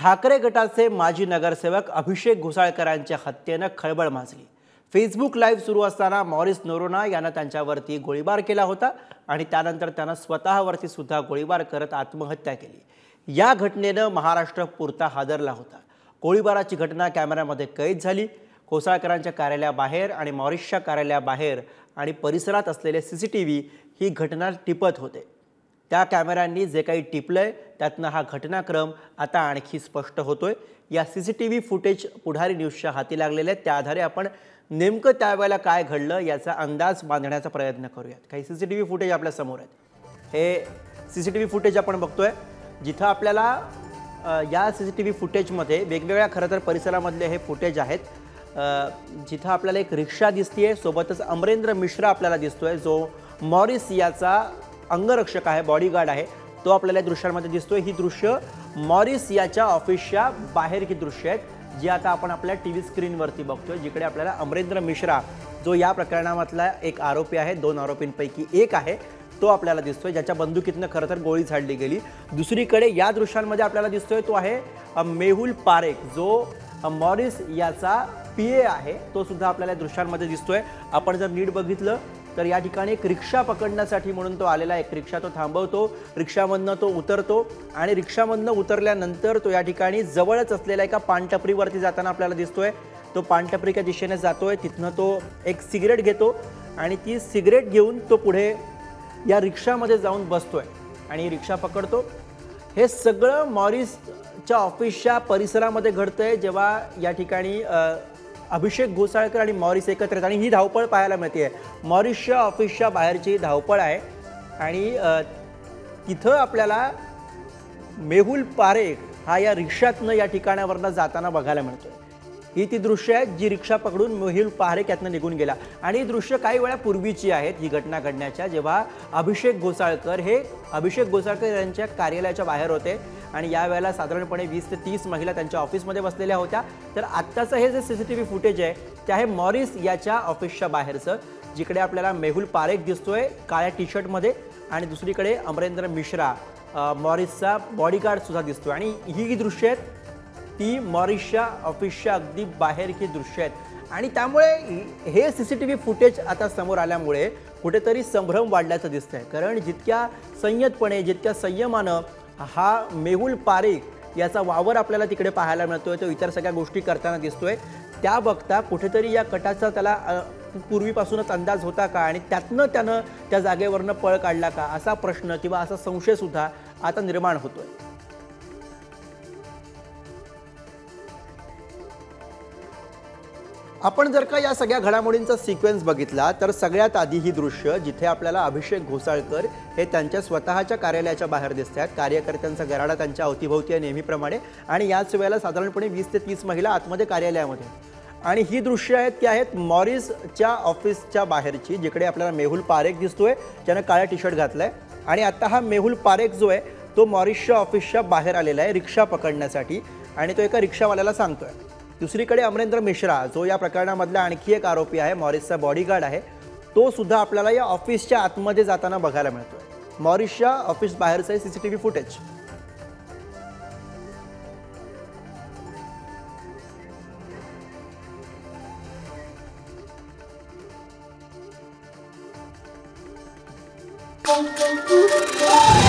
ठाकरे गटाचे माजी नगरसेवक अभिषेक घोसाळकरांच्या हत्येने खळबळ माजली। फेसबुक लाईव्ह सुरू असताना मॉरिस नोरोना याने त्यांच्यावरती गोळीबार केला होता आणि त्यानंतर त्याने स्वतःवरती सुद्धा गोळीबार करत आत्महत्या केली। या घटनेने महाराष्ट्र पुरता हादरला होता। गोळीबाराची घटना कॅमेऱ्यामध्ये कैद झाली। घोसाळकरांच्या कार्यालयाबाहेर आणि मॉरिसच्या कार्यालयाबाहेर आणि परिसरात असलेले सीसीटीव्ही ही घटना टिपत होते। त्या कॅमेऱ्यांनी जे काही टिपलंय त्यातनं हा घटनाक्रम आता आणखी स्पष्ट होतोय। या सीसीटीव्ही फुटेज पुढारी न्यूजच्या हाती लागलेले आहेत। त्या आधारे आपण नेमकं त्यावेळेला काय घडलं याचा अंदाज बांधण्याचा प्रयत्न करूयात। काही सीसीटीव्ही फुटेज आपल्या समोर आहेत। हे सीसीटीव्ही फुटेज आपण बघतोय जिथं आपल्याला या सीसीटीव्ही फुटेजमध्ये वेगवेगळ्या खरं तर परिसरामधले हे फुटेज आहेत। जिथं आपल्याला एक रिक्षा दिसतेय, सोबतच अमरेंद्र मिश्रा आपल्याला दिसतोय जो मॉरिस याचा अंगरक्षक आहे, बॉडीगार्ड आहे, तो आपल्याला दृश्यांमध्ये दिसतोय। ही दृश्य मॉरिस याच्या ऑफिसच्या बाहेरची दृश्य आहेत जी आता आपण आपल्या टीव्ही स्क्रीनवरती बघतोय, जिकडे आपल्याला अमरेंद्र मिश्रा जो या प्रकरणामधला एक आरोपी आहे, 2 आरोपींपैकी एक आहे, तो आपल्याला दिसतोय ज्याच्या बंदुकीतनं खरं तर गोळी झाडली गेली। दुसरीकडे या दृश्यांमध्ये आपल्याला दिसतोय तो आहे मेहुल पारेख जो मॉरिस याचा पीए आहे, तो सुद्धा आपल्याला दृश्यांमध्ये दिसतोय। आपण जर नीट बघितलं तर या ठिकाणी एक रिक्षा पकडण्यासाठी म्हणून तो आलेला, एक रिक्षा तो थांबवतो, रिक्षामधनं तो उतरतो आणि रिक्षामधनं उतरल्यानंतर तो या ठिकाणी जवळच असलेल्या एका पानटपरीवरती जाताना आपल्याला दिसतोय। तो पानटपरीच्या दिशेने जातोय, तिथनं तो एक सिगरेट घेतो आणि ती सिगरेट घेऊन तो पुढे या रिक्षामध्ये जाऊन बसतोय आणि रिक्षा पकडतो। हे सगळं मॉरिसच्या ऑफिसच्या परिसरामध्ये घडतंय जेव्हा या ठिकाणी अभिषेक घोसाळकर आणि मॉरिस एकत्र आहेत आणि ही धावपळ पाहायला मिळते। मॉरिसच्या ऑफिसच्या बाहेरची धावपळ आहे आणि तिथं आपल्याला मेहुल पारेख हा या रिक्षातनं या ठिकाणावरनं जाताना बघायला मिळतोय। ही ती दृश्य आहेत जी रिक्षा पकडून मेहुल पारेख यातनं निघून गेला आणि ही दृश्य काही वेळापूर्वीची आहेत, ही घटना घडण्याच्या, जेव्हा अभिषेक घोसाळकर यांच्या कार्यालयाच्या बाहेर होते आणि यावेळेला साधारणपणे 20 ते 30 महिला त्यांच्या ऑफिसमध्ये बसलेल्या होत्या। तर आत्ताचं हे जे सीसीटीव्ही फुटेज आहे ते आहे मॉरिस याच्या ऑफिसच्या बाहेरचं, जिकडे आपल्याला मेहुल पारेख दिसतोय काळ्या टी शर्टमध्ये आणि दुसरीकडे अमरेंद्र मिश्रा मॉरिसचा बॉडीगार्ड सुद्धा दिसतोय आणि ही दृश्य आहेत ती मॉरिसच्या ऑफिसच्या अगदी बाहेरची दृश्य आहेत आणि त्यामुळे हे सीसीटीव्ही फुटेज आता समोर आल्यामुळे कुठेतरी संभ्रम वाढल्याचं दिसतंय। कारण जितक्या संयतपणे, जितक्या संयमानं हा मेहुल पारेख याचा वावर आपल्याला तिकडे पाहायला मिळतोय, तो इतर सगळ्या गोष्टी करताना दिसतोय, त्या बघता कुठेतरी या कटाचा त्याला पूर्वीपासूनच अंदाज होता का आणि त्यातनं त्यानं त्या जागेवरनं पळ काढला का असा प्रश्न किंवा असा संशय सुद्धा आता निर्माण होतोय। आपण जर का या सगळ्या घडामोडींचा सिक्वेन्स बघितला तर सगळ्यात आधी ही दृश्य जिथे आपल्याला अभिषेक घोसाळकर हे त्यांच्या स्वतःच्या कार्यालयाच्या बाहेर दिसतात। कार्यकर्त्यांचा गराडा त्यांच्या अवतीभोवती आहे नेहमीप्रमाणे आणि याच वेळेला साधारणपणे 20 ते 30 महिला आतमध्ये कार्यालयामध्ये आणि ही दृश्य आहेत ती आहेत मॉरिसच्या ऑफिसच्या बाहेरची, जिकडे आपल्याला मेहुल पारेख दिसतोय ज्यानं काळा टी शर्ट घातलाय आणि आता हा मेहुल पारेख जो आहे तो मॉरिसच्या ऑफिसच्या बाहेर आलेला आहे रिक्षा पकडण्यासाठी आणि तो एका रिक्षावाल्याला सांगतोय। दुसरीकडे अमरेंद्र मिश्रा जो या प्रकरणामधला आणखी एक आरोपी आहे, मॉरिसचा बॉडीगार्ड आहे, तो सुद्धा आपल्याला या ऑफिसच्या आतमध्ये जाताना बघायला मिळतोय। मॉरिसच्या ऑफिस बाहेरचं सीसीटीव्ही फुटेज Thank you.